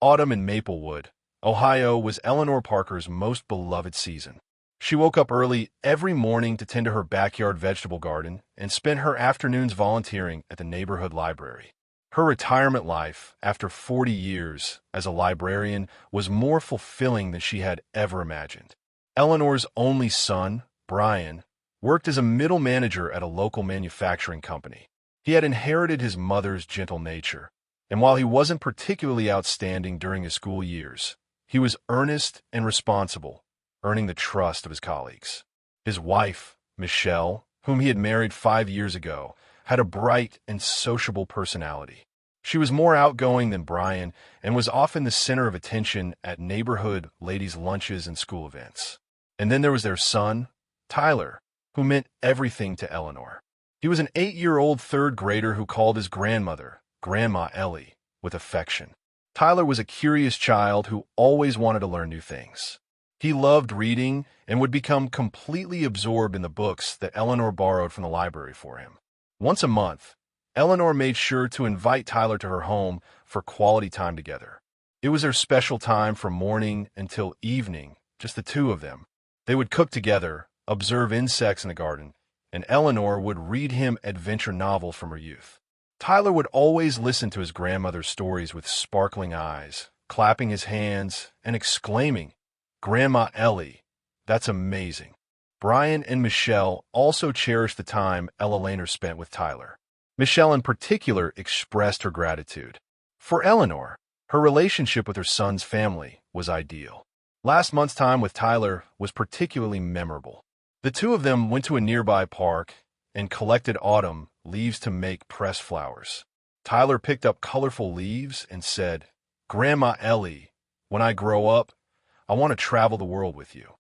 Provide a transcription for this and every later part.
Autumn in Maplewood, Ohio was Eleanor Parker's most beloved season. She woke up early every morning to tend to her backyard vegetable garden and spent her afternoons volunteering at the neighborhood library. Her retirement life, after 40 years as a librarian, was more fulfilling than she had ever imagined. Eleanor's only son, Brian, worked as a middle manager at a local manufacturing company. He had inherited his mother's gentle nature, and while he wasn't particularly outstanding during his school years, he was earnest and responsible, earning the trust of his colleagues. His wife, Michelle, whom he had married 5 years ago, had a bright and sociable personality. She was more outgoing than Brian and was often the center of attention at neighborhood ladies' lunches and school events. And then there was their son, Tyler, who meant everything to Eleanor. He was an 8-year-old third grader who called his grandmother, Grandma Ellie, with affection. Tyler was a curious child who always wanted to learn new things. He loved reading and would become completely absorbed in the books that Eleanor borrowed from the library for him. Once a month, Eleanor made sure to invite Tyler to her home for quality time together. It was their special time from morning until evening, just the two of them. They would cook together, observe insects in the garden, and Eleanor would read him adventure novels from her youth. Tyler would always listen to his grandmother's stories with sparkling eyes, clapping his hands and exclaiming, "Grandma Ellie, that's amazing." Brian and Michelle also cherished the time Ella Laner spent with Tyler. Michelle in particular expressed her gratitude. For Eleanor, her relationship with her son's family was ideal. Last month's time with Tyler was particularly memorable. The two of them went to a nearby park and collected autumn leaves to make pressed flowers. Tyler picked up colorful leaves and said, "Grandma Ellie, when I grow up, I want to travel the world with you."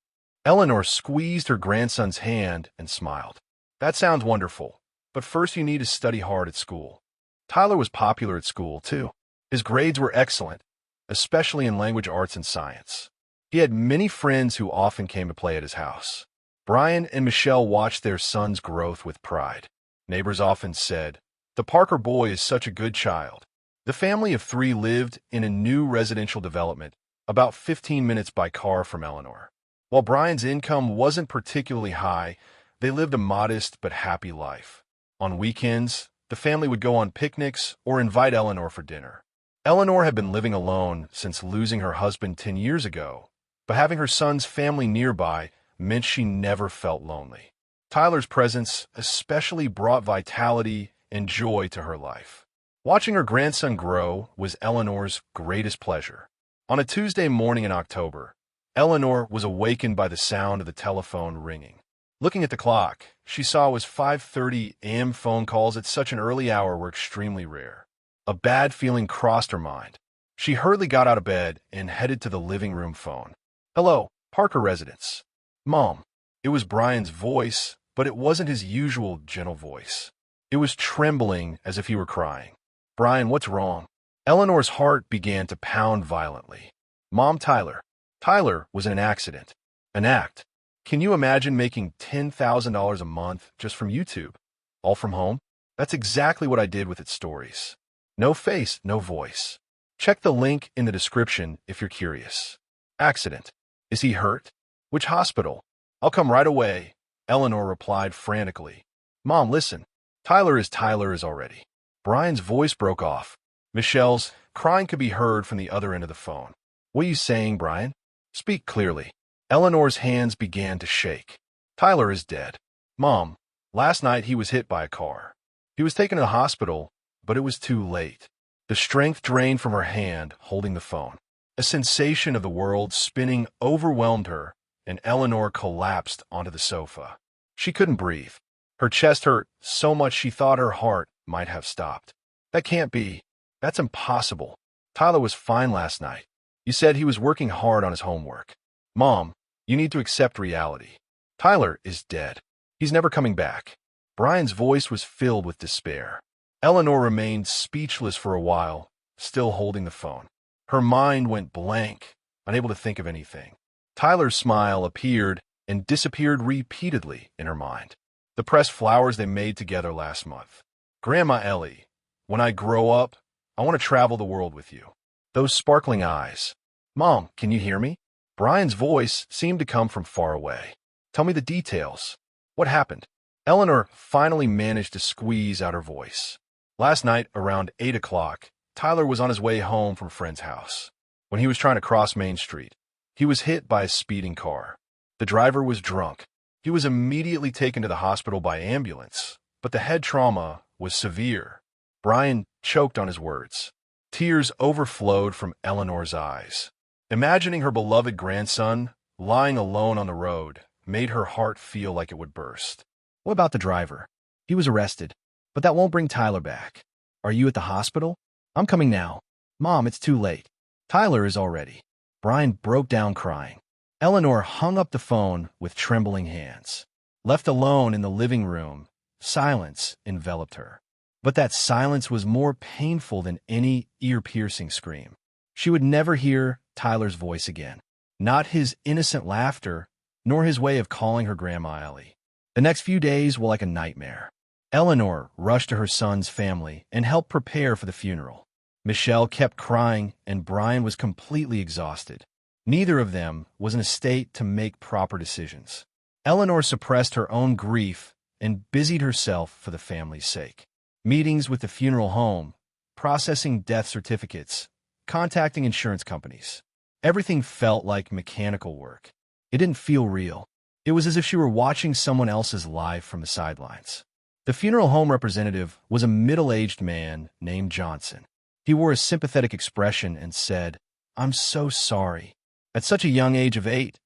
Eleanor squeezed her grandson's hand and smiled. "That sounds wonderful, but first you need to study hard at school." Tyler was popular at school, too. His grades were excellent, especially in language arts and science. He had many friends who often came to play at his house. Brian and Michelle watched their son's growth with pride. Neighbors often said, "The Parker boy is such a good child." The family of three lived in a new residential development about 15 minutes by car from Eleanor. While Brian's income wasn't particularly high, they lived a modest but happy life. On weekends, the family would go on picnics or invite Eleanor for dinner. Eleanor had been living alone since losing her husband 10 years ago, but having her son's family nearby meant she never felt lonely. Tyler's presence especially brought vitality and joy to her life. Watching her grandson grow was Eleanor's greatest pleasure. On a Tuesday morning in October, Eleanor was awakened by the sound of the telephone ringing. Looking at the clock, she saw it was 5:30 a.m. Phone calls at such an early hour were extremely rare. A bad feeling crossed her mind. She hurriedly got out of bed and headed to the living room phone. "Hello, Parker residence." "Mom." It was Brian's voice, but it wasn't his usual gentle voice. It was trembling as if he were crying. "Brian, what's wrong?" Eleanor's heart began to pound violently. "Mom, Tyler. Tyler was in an accident. An act. Can you imagine making $10,000 a month just from YouTube? All from home? That's exactly what I did with its stories. No face, no voice. Check the link in the description if you're curious." "Accident. Is he hurt? Which hospital? I'll come right away," Eleanor replied frantically. "Mom, listen. Tyler is already." Brian's voice broke off. Michelle's crying could be heard from the other end of the phone. "What are you saying, Brian? Speak clearly." Eleanor's hands began to shake. "Tyler is dead. Mom, last night he was hit by a car. He was taken to the hospital, but it was too late." The strength drained from her hand, holding the phone. A sensation of the world spinning overwhelmed her, and Eleanor collapsed onto the sofa. She couldn't breathe. Her chest hurt so much she thought her heart might have stopped. "That can't be. That's impossible. Tyler was fine last night. You said he was working hard on his homework." "Mom, you need to accept reality. Tyler is dead. He's never coming back." Brian's voice was filled with despair. Eleanor remained speechless for a while, still holding the phone. Her mind went blank, unable to think of anything. Tyler's smile appeared and disappeared repeatedly in her mind. The pressed flowers they made together last month. "Grandma Ellie, when I grow up, I want to travel the world with you." Those sparkling eyes. Mom, can you hear me? Brian's voice seemed to come from far away. Tell me the details. What happened? Eleanor finally managed to squeeze out her voice. Last night, around 8 o'clock, Tyler was on his way home from a friend's house. When he was trying to cross Main Street, he was hit by a speeding car. The driver was drunk. He was immediately taken to the hospital by ambulance, but the head trauma was severe. Brian choked on his words. Tears overflowed from Eleanor's eyes. Imagining her beloved grandson lying alone on the road made her heart feel like it would burst. What about the driver? He was arrested, but that won't bring Tyler back. Are you at the hospital? I'm coming now. Mom, it's too late. Tyler is already. Brian broke down crying. Eleanor hung up the phone with trembling hands. Left alone in the living room, silence enveloped her. But that silence was more painful than any ear-piercing scream. She would never hear Tyler's voice again. Not his innocent laughter, nor his way of calling her Grandma Ellie. The next few days were like a nightmare. Eleanor rushed to her son's family and helped prepare for the funeral. Michelle kept crying, and Brian was completely exhausted. Neither of them was in a state to make proper decisions. Eleanor suppressed her own grief and busied herself for the family's sake. Meetings with the funeral home, processing death certificates, contacting insurance companies. Everything felt like mechanical work. It didn't feel real. It was as if she were watching someone else's life from the sidelines. The funeral home representative was a middle-aged man named Johnson. He wore a sympathetic expression and said, "I'm so sorry." At such a young age of 8,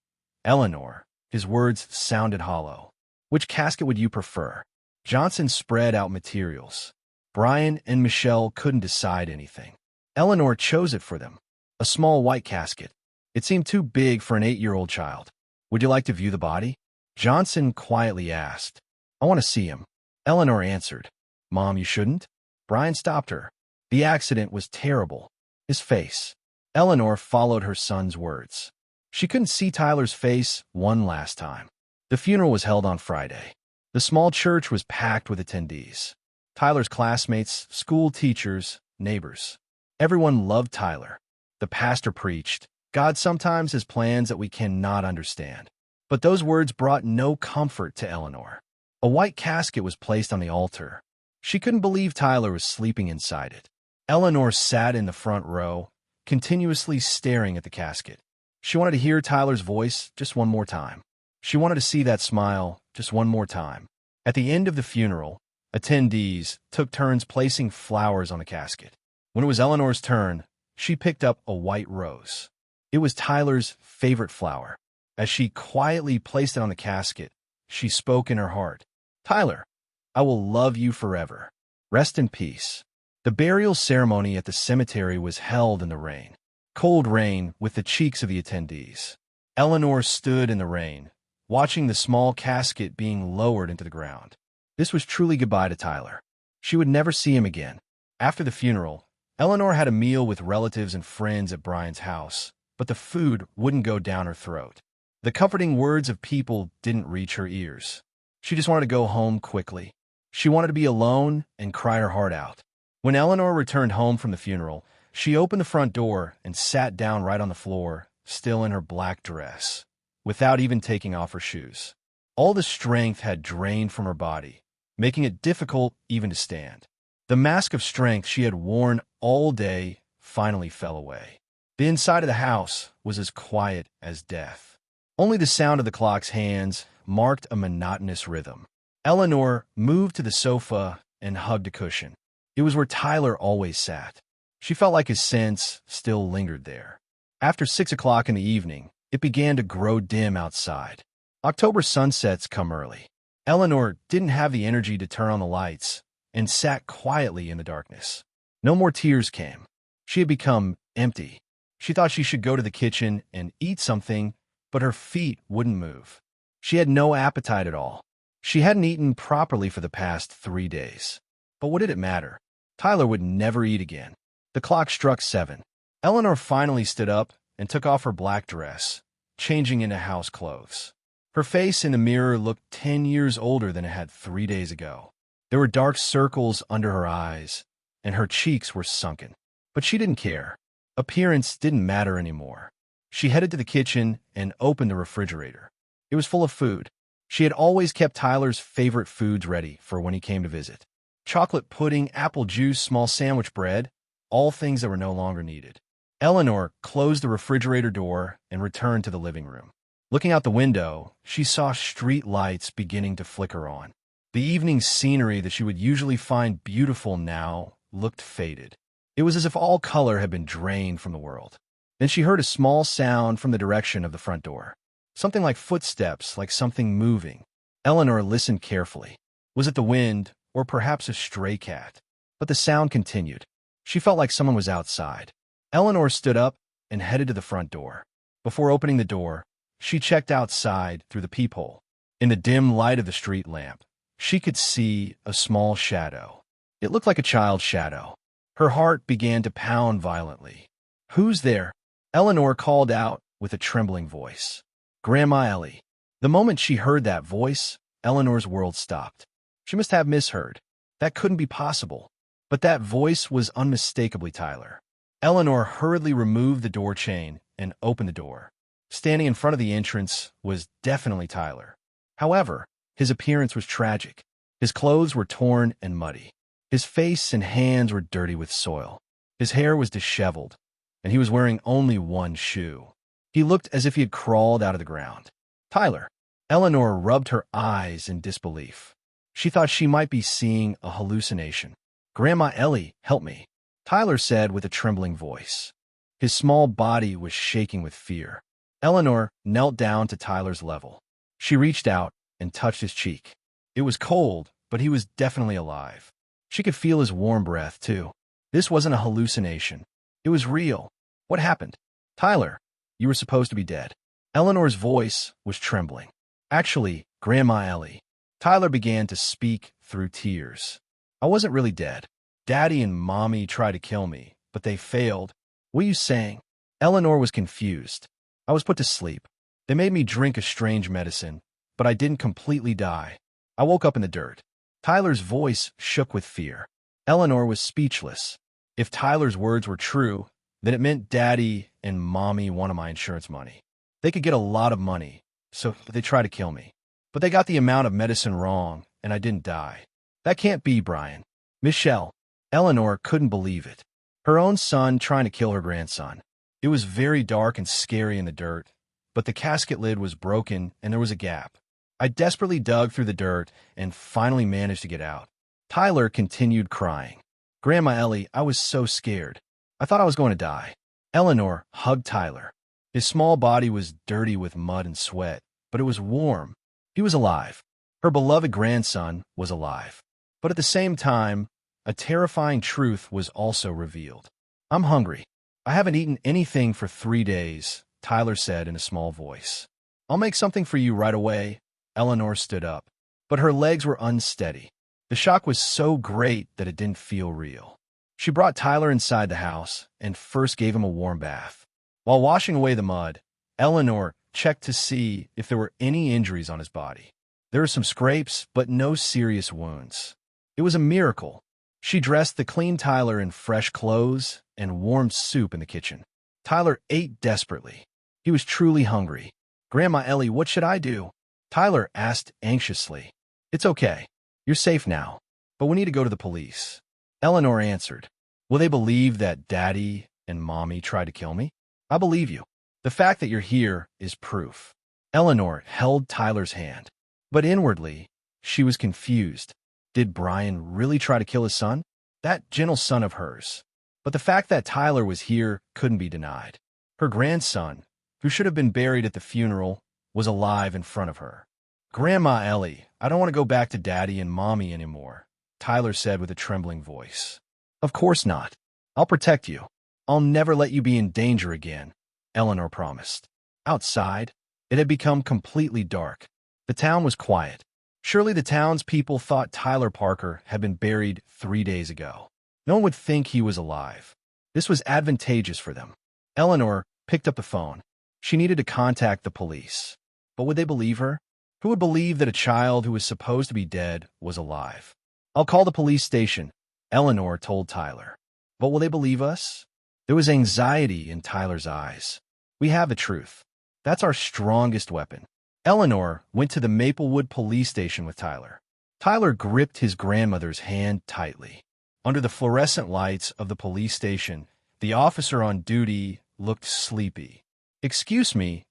Eleanor, his words sounded hollow. "Which casket would you prefer?" Johnson spread out materials. Brian and Michelle couldn't decide anything. Eleanor chose it for them, a small white casket. It seemed too big for an 8-year-old child. "Would you like to view the body?" Johnson quietly asked. "I want to see him." Eleanor answered. "Mom, you shouldn't." Brian stopped her. The accident was terrible. His face. Eleanor followed her son's words. She couldn't see Tyler's face one last time. The funeral was held on Friday. The small church was packed with attendees. Tyler's classmates, school teachers, neighbors. Everyone loved Tyler. The pastor preached, "God sometimes has plans that we cannot understand." But those words brought no comfort to Eleanor. A white casket was placed on the altar. She couldn't believe Tyler was sleeping inside it. Eleanor sat in the front row, continuously staring at the casket. She wanted to hear Tyler's voice just one more time. She wanted to see that smile just one more time. At the end of the funeral, attendees took turns placing flowers on the casket. When it was Eleanor's turn, she picked up a white rose. It was Tyler's favorite flower. As she quietly placed it on the casket, she spoke in her heart, "Tyler, I will love you forever. Rest in peace." The burial ceremony at the cemetery was held in the rain. Cold rain with the cheeks of the attendees. Eleanor stood in the rain, watching the small casket being lowered into the ground. This was truly goodbye to Tyler. She would never see him again. After the funeral, Eleanor had a meal with relatives and friends at Brian's house, but the food wouldn't go down her throat. The comforting words of people didn't reach her ears. She just wanted to go home quickly. She wanted to be alone and cry her heart out. When Eleanor returned home from the funeral, she opened the front door and sat down right on the floor, still in her black dress, without even taking off her shoes. All the strength had drained from her body, making it difficult even to stand. The mask of strength she had worn all day finally fell away. The inside of the house was as quiet as death. Only the sound of the clock's hands marked a monotonous rhythm. Eleanor moved to the sofa and hugged a cushion. It was where Tyler always sat. She felt like his scents still lingered there. After 6 o'clock in the evening, it began to grow dim outside. October sunsets come early. Eleanor didn't have the energy to turn on the lights and sat quietly in the darkness. No more tears came. She had become empty. She thought she should go to the kitchen and eat something, but her feet wouldn't move. She had no appetite at all. She hadn't eaten properly for the past 3 days. But what did it matter? Tyler would never eat again. The clock struck 7. Eleanor finally stood up and took off her black dress, changing into house clothes. Her face in the mirror looked 10 years older than it had 3 days ago. There were dark circles under her eyes, and her cheeks were sunken. But she didn't care. Appearance didn't matter anymore. She headed to the kitchen and opened the refrigerator. It was full of food. She had always kept Tyler's favorite foods ready for when he came to visit. Chocolate pudding, apple juice, small sandwich bread, all things that were no longer needed. Eleanor closed the refrigerator door and returned to the living room. Looking out the window, she saw street lights beginning to flicker on. The evening scenery that she would usually find beautiful now looked faded. It was as if all color had been drained from the world. Then she heard a small sound from the direction of the front door. Something like footsteps, like something moving. Eleanor listened carefully. Was it the wind, or perhaps a stray cat? But the sound continued. She felt like someone was outside. Eleanor stood up and headed to the front door. Before opening the door, she checked outside through the peephole. In the dim light of the street lamp, she could see a small shadow. It looked like a child's shadow. Her heart began to pound violently. "Who's there?" Eleanor called out with a trembling voice. "Grandma Ellie." The moment she heard that voice, Eleanor's world stopped. She must have misheard. That couldn't be possible. But that voice was unmistakably Tyler. Eleanor hurriedly removed the door chain and opened the door. Standing in front of the entrance was definitely Tyler. However, his appearance was tragic. His clothes were torn and muddy. His face and hands were dirty with soil. His hair was disheveled, and he was wearing only one shoe. He looked as if he had crawled out of the ground. "Tyler." Eleanor rubbed her eyes in disbelief. She thought she might be seeing a hallucination. "Grandma Ellie, help me," Tyler said with a trembling voice. His small body was shaking with fear. Eleanor knelt down to Tyler's level. She reached out and touched his cheek. It was cold, but he was definitely alive. She could feel his warm breath, too. This wasn't a hallucination. It was real. "What happened?" "Tyler, you were supposed to be dead." Eleanor's voice was trembling. "Actually, Grandma Ellie." Tyler began to speak through tears. "I wasn't really dead. Daddy and Mommy tried to kill me, but they failed." "What are you saying?" Eleanor was confused. "I was put to sleep. They made me drink a strange medicine, but I didn't completely die. I woke up in the dirt." Tyler's voice shook with fear. Eleanor was speechless. If Tyler's words were true, then it meant Daddy and Mommy wanted my insurance money. They could get a lot of money, so they tried to kill me. But they got the amount of medicine wrong, and I didn't die. That can't be, Brian. Michelle. Eleanor couldn't believe it. Her own son trying to kill her grandson. It was very dark and scary in the dirt, but the casket lid was broken and there was a gap. I desperately dug through the dirt and finally managed to get out. Tyler continued crying. "Grandma Ellie, I was so scared. I thought I was going to die." Eleanor hugged Tyler. His small body was dirty with mud and sweat, but it was warm. He was alive. Her beloved grandson was alive. But at the same time, a terrifying truth was also revealed. "I'm hungry. I haven't eaten anything for 3 days," Tyler said in a small voice. "I'll make something for you right away." Eleanor stood up, but her legs were unsteady. The shock was so great that it didn't feel real. She brought Tyler inside the house and first gave him a warm bath. While washing away the mud, Eleanor checked to see if there were any injuries on his body. There were some scrapes, but no serious wounds. It was a miracle. She dressed the clean Tyler in fresh clothes and warmed soup in the kitchen. Tyler ate desperately. He was truly hungry. "Grandma Ellie, what should I do?" Tyler asked anxiously. "It's okay. You're safe now, but we need to go to the police." Eleanor answered. "Will they believe that Daddy and Mommy tried to kill me?" "I believe you. The fact that you're here is proof." Eleanor held Tyler's hand, but inwardly, she was confused. Did Brian really try to kill his son? That gentle son of hers. But the fact that Tyler was here couldn't be denied. Her grandson, who should have been buried at the funeral, was alive in front of her. "Grandma Ellie, I don't want to go back to Daddy and Mommy anymore," Tyler said with a trembling voice. "Of course not. I'll protect you. I'll never let you be in danger again," Eleanor promised. Outside, it had become completely dark. The town was quiet. Surely the townspeople thought Tyler Parker had been buried 3 days ago. No one would think he was alive. This was advantageous for them. Eleanor picked up the phone. She needed to contact the police. But would they believe her? Who would believe that a child who was supposed to be dead was alive? "I'll call the police station," Eleanor told Tyler. "But will they believe us?" There was anxiety in Tyler's eyes. We have the truth. That's our strongest weapon. Eleanor went to the Maplewood police station with Tyler. Tyler gripped his grandmother's hand tightly. Under the fluorescent lights of the police station, the officer on duty looked sleepy. "Excuse me,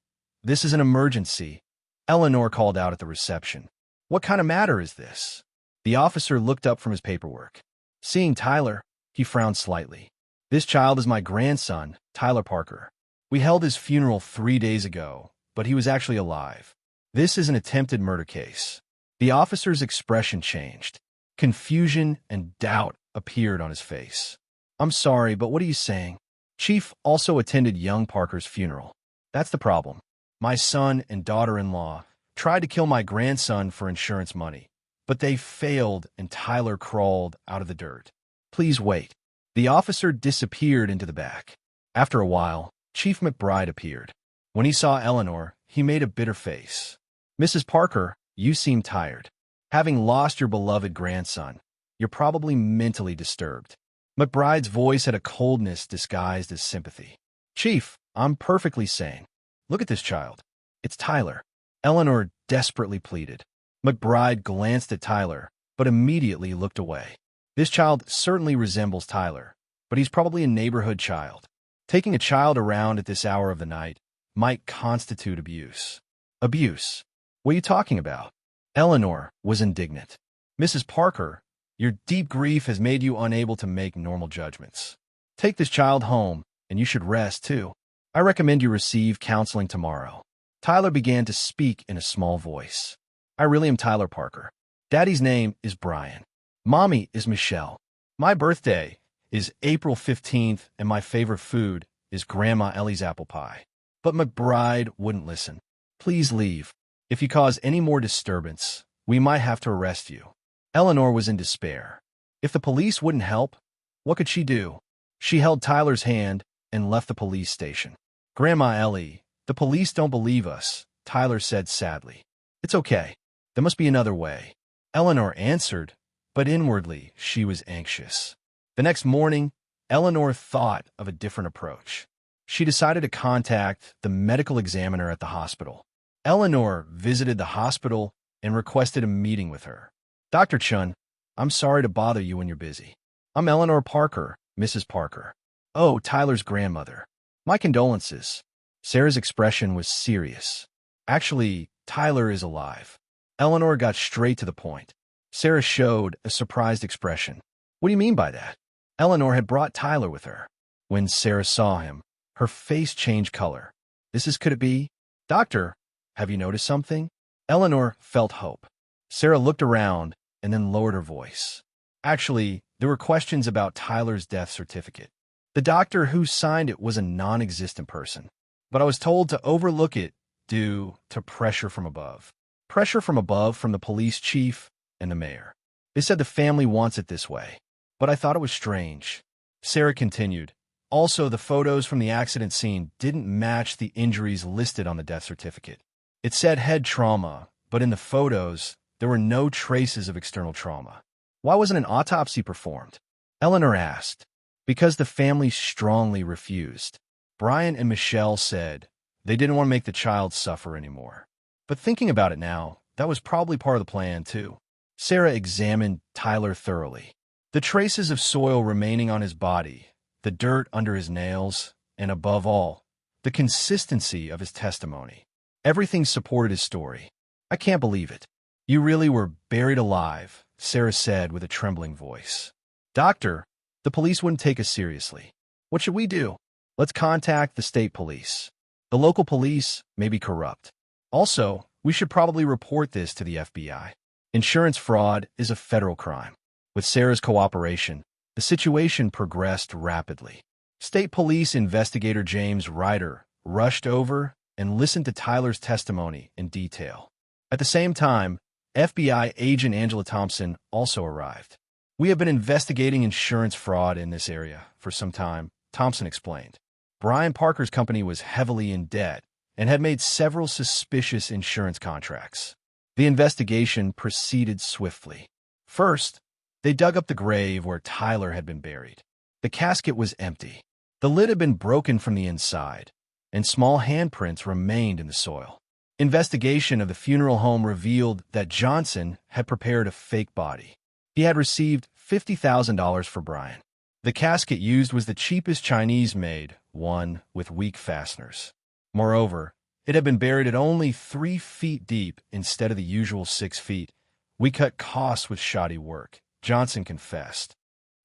this is an emergency," Eleanor called out at the reception. "What kind of matter is this?" The officer looked up from his paperwork. Seeing Tyler, he frowned slightly. "This child is my grandson, Tyler Parker. We held his funeral 3 days ago, but he was actually alive. This is an attempted murder case." The officer's expression changed. Confusion and doubt appeared on his face. "I'm sorry, but what are you saying?" Chief also attended young Parker's funeral. "That's the problem. My son and daughter-in-law tried to kill my grandson for insurance money, but they failed and Tyler crawled out of the dirt. Please wait." The officer disappeared into the back. After a while, Chief McBride appeared. When he saw Eleanor, he made a bitter face. "Mrs. Parker, you seem tired. Having lost your beloved grandson, you're probably mentally disturbed." McBride's voice had a coldness disguised as sympathy. "Chief, I'm perfectly sane. Look at this child. It's Tyler." Eleanor desperately pleaded. McBride glanced at Tyler, but immediately looked away. "This child certainly resembles Tyler, but he's probably a neighborhood child. Taking a child around at this hour of the night might constitute abuse." "Abuse? What are you talking about?" Eleanor was indignant. "Mrs. Parker, your deep grief has made you unable to make normal judgments. Take this child home, and you should rest, too. I recommend you receive counseling tomorrow." Tyler began to speak in a small voice. "I really am Tyler Parker. Daddy's name is Brian. Mommy is Michelle. My birthday is April 15th, and my favorite food is Grandma Ellie's apple pie." But McBride wouldn't listen. "Please leave. If you cause any more disturbance, we might have to arrest you." Eleanor was in despair. If the police wouldn't help, what could she do? She held Tyler's hand and left the police station. "Grandma Ellie, the police don't believe us," Tyler said sadly. "It's okay. There must be another way." Eleanor answered, but inwardly she was anxious. The next morning, Eleanor thought of a different approach. She decided to contact the medical examiner at the hospital. Eleanor visited the hospital and requested a meeting with her. "Dr. Chun, I'm sorry to bother you when you're busy. I'm Eleanor Parker, Mrs. Parker. Oh, Tyler's grandmother. My condolences." Sarah's expression was serious. "Actually, Tyler is alive." Eleanor got straight to the point. Sarah showed a surprised expression. "What do you mean by that?" Eleanor had brought Tyler with her. When Sarah saw him, her face changed color. Could it be? "Doctor, have you noticed something?" Eleanor felt hope. Sarah looked around and then lowered her voice. "Actually, there were questions about Tyler's death certificate. The doctor who signed it was a non-existent person, but I was told to overlook it due to pressure from above." Pressure from above from the police chief and the mayor. "They said the family wants it this way, but I thought it was strange." Sarah continued. "Also, the photos from the accident scene didn't match the injuries listed on the death certificate. It said head trauma, but in the photos, there were no traces of external trauma. Why wasn't an autopsy performed?" Eleanor asked. "Because the family strongly refused. Brian and Michelle said they didn't want to make the child suffer anymore. But thinking about it now, that was probably part of the plan, too." Sarah examined Tyler thoroughly. The traces of soil remaining on his body, the dirt under his nails, and above all, the consistency of his testimony. Everything supported his story. "I can't believe it. You really were buried alive," Sarah said with a trembling voice. "Doctor, the police wouldn't take us seriously. What should we do?" "Let's contact the state police. The local police may be corrupt. Also, we should probably report this to the FBI. Insurance fraud is a federal crime." With Sarah's cooperation, the situation progressed rapidly. State Police investigator James Ryder rushed over and listened to Tyler's testimony in detail. At the same time, FBI agent Angela Thompson also arrived. "We have been investigating insurance fraud in this area for some time," Thompson explained. "Brian Parker's company was heavily in debt and had made several suspicious insurance contracts." The investigation proceeded swiftly. First, they dug up the grave where Tyler had been buried. The casket was empty. The lid had been broken from the inside, and small handprints remained in the soil. Investigation of the funeral home revealed that Johnson had prepared a fake body. He had received $50,000 for Brian. The casket used was the cheapest Chinese-made one with weak fasteners. Moreover, it had been buried at only 3 feet deep instead of the usual 6 feet. We cut costs with shoddy work, Johnson confessed.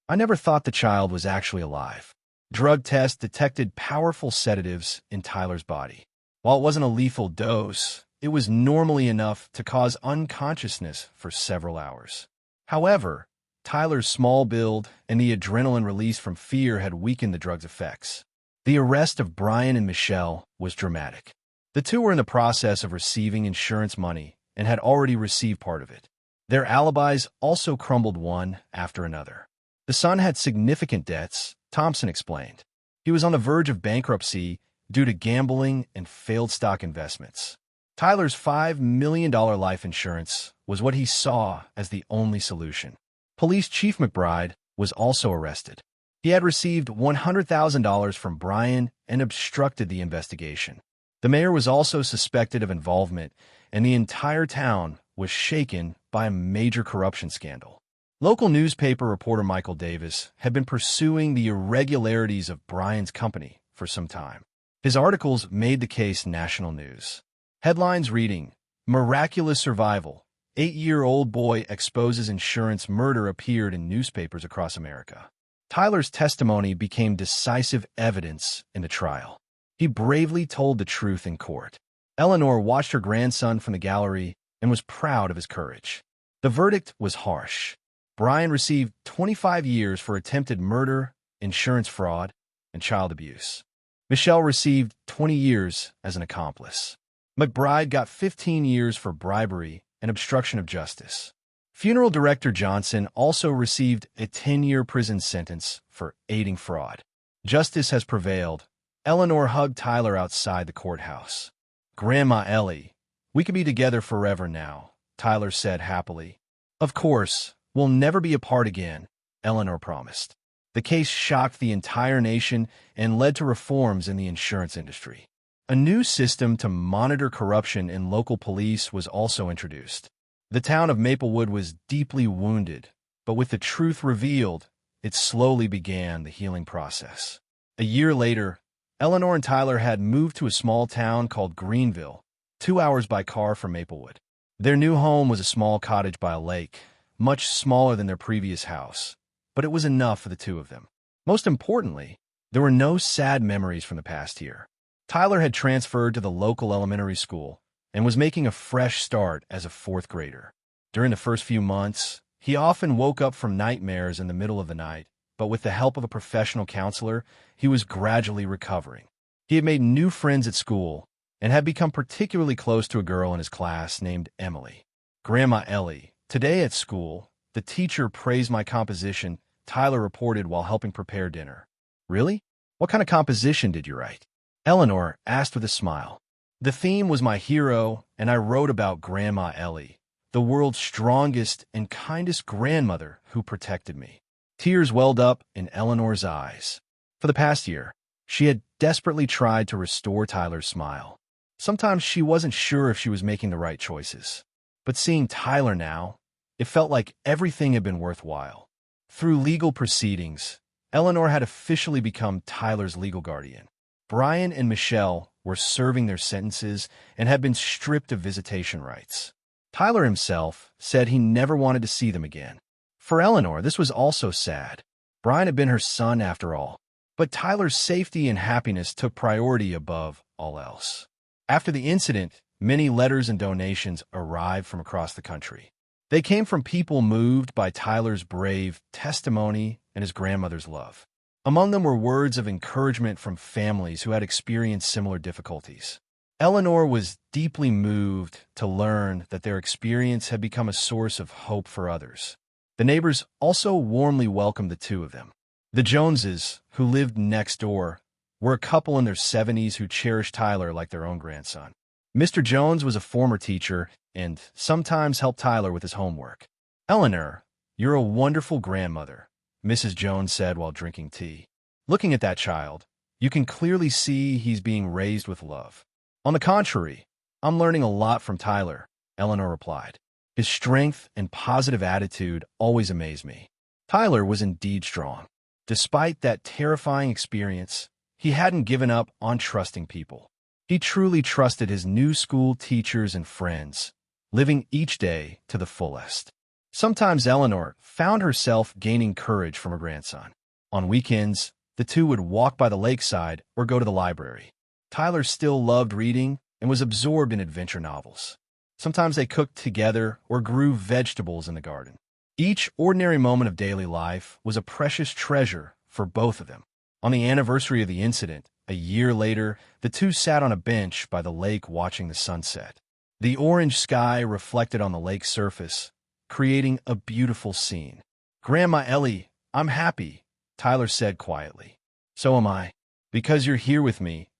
I never thought the child was actually alive. Drug tests detected powerful sedatives in Tyler's body. While it wasn't a lethal dose, it was normally enough to cause unconsciousness for several hours. However, Tyler's small build and the adrenaline released from fear had weakened the drug's effects. The arrest of Brian and Michelle was dramatic. The two were in the process of receiving insurance money and had already received part of it. Their alibis also crumbled one after another. The son had significant debts, Thompson explained. He was on the verge of bankruptcy due to gambling and failed stock investments. Tyler's $5 million life insurance was what he saw as the only solution. Police Chief McBride was also arrested. He had received $100,000 from Brian and obstructed the investigation. The mayor was also suspected of involvement, and the entire town was shaken by a major corruption scandal. Local newspaper reporter Michael Davis had been pursuing the irregularities of Brian's company for some time. His articles made the case national news. Headlines reading, "Miraculous Survival. 8-year-old boy exposes insurance murder" appeared in newspapers across America. Tyler's testimony became decisive evidence in the trial. He bravely told the truth in court. Eleanor watched her grandson from the gallery and was proud of his courage. The verdict was harsh. Brian received 25 years for attempted murder, insurance fraud, and child abuse. Michelle received 20 years as an accomplice. McBride got 15 years for bribery and obstruction of justice. Funeral director Johnson also received a 10-year prison sentence for aiding fraud. Justice has prevailed. Eleanor hugged Tyler outside the courthouse. "Grandma Ellie, we can be together forever now," Tyler said happily. "Of course, we'll never be apart again," Eleanor promised. The case shocked the entire nation and led to reforms in the insurance industry. A new system to monitor corruption in local police was also introduced. The town of Maplewood was deeply wounded, but with the truth revealed, it slowly began the healing process. A year later, Eleanor and Tyler had moved to a small town called Greenville, 2 hours by car from Maplewood. Their new home was a small cottage by a lake, much smaller than their previous house, but it was enough for the two of them. Most importantly, there were no sad memories from the past year. Tyler had transferred to the local elementary school and was making a fresh start as a 4th grader. During the first few months, he often woke up from nightmares in the middle of the night, but with the help of a professional counselor, he was gradually recovering. He had made new friends at school and had become particularly close to a girl in his class named Emily. "Grandma Ellie, today at school, the teacher praised my composition," Tyler reported while helping prepare dinner. "Really? What kind of composition did you write?" Eleanor asked with a smile. "The theme was my hero, and I wrote about Grandma Ellie, the world's strongest and kindest grandmother who protected me." Tears welled up in Eleanor's eyes. For the past year, she had desperately tried to restore Tyler's smile. Sometimes she wasn't sure if she was making the right choices. But seeing Tyler now, it felt like everything had been worthwhile. Through legal proceedings, Eleanor had officially become Tyler's legal guardian. Brian and Michelle were serving their sentences and had been stripped of visitation rights. Tyler himself said he never wanted to see them again. For Eleanor, this was also sad. Brian had been her son after all, but Tyler's safety and happiness took priority above all else. After the incident, many letters and donations arrived from across the country. They came from people moved by Tyler's brave testimony and his grandmother's love. Among them were words of encouragement from families who had experienced similar difficulties. Eleanor was deeply moved to learn that their experience had become a source of hope for others. The neighbors also warmly welcomed the two of them. The Joneses, who lived next door, were a couple in their 70s who cherished Tyler like their own grandson. Mr. Jones was a former teacher and sometimes helped Tyler with his homework. "Eleanor, you're a wonderful grandmother," Mrs. Jones said while drinking tea. Looking at that child, you can clearly see he's being raised with love. On the contrary, I'm learning a lot from Tyler, Eleanor replied. His strength and positive attitude always amaze me. Tyler was indeed strong. Despite that terrifying experience, he hadn't given up on trusting people. He truly trusted his new school teachers and friends, living each day to the fullest. Sometimes Eleanor found herself gaining courage from her grandson. On weekends, the two would walk by the lakeside or go to the library. Tyler still loved reading and was absorbed in adventure novels. Sometimes they cooked together or grew vegetables in the garden. Each ordinary moment of daily life was a precious treasure for both of them. On the anniversary of the incident, a year later, the two sat on a bench by the lake watching the sunset. The orange sky reflected on the lake's surface, creating a beautiful scene. "Grandma Ellie, I'm happy," Tyler said quietly. "So am I. Because you're here with me."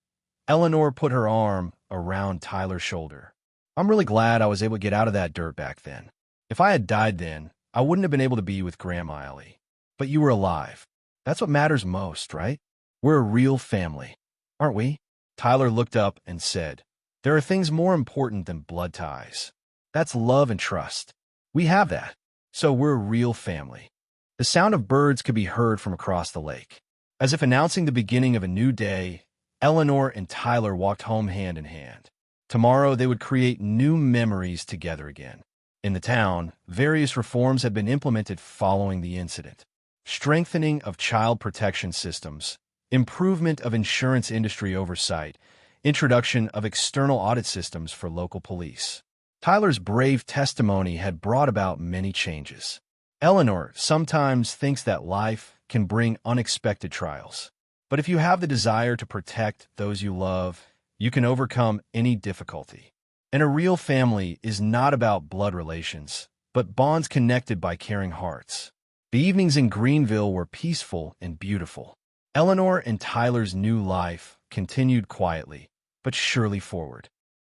Eleanor put her arm around Tyler's shoulder. "I'm really glad I was able to get out of that dirt back then. If I had died then, I wouldn't have been able to be with Grandma Ellie. But you were alive. That's what matters most, right? We're a real family, aren't we?" Tyler looked up and said, "There are things more important than blood ties. That's love and trust. We have that, so we're a real family." The sound of birds could be heard from across the lake. As if announcing the beginning of a new day, Eleanor and Tyler walked home hand in hand. Tomorrow they would create new memories together again. In the town, various reforms had been implemented following the incident. Strengthening of child protection systems, improvement of insurance industry oversight, introduction of external audit systems for local police. Tyler's brave testimony had brought about many changes. Eleanor sometimes thinks that life can bring unexpected trials. But if you have the desire to protect those you love, you can overcome any difficulty. And a real family is not about blood relations, but bonds connected by caring hearts. The evenings in Greenville were peaceful and beautiful. Eleanor and Tyler's new life continued quietly, but surely forward.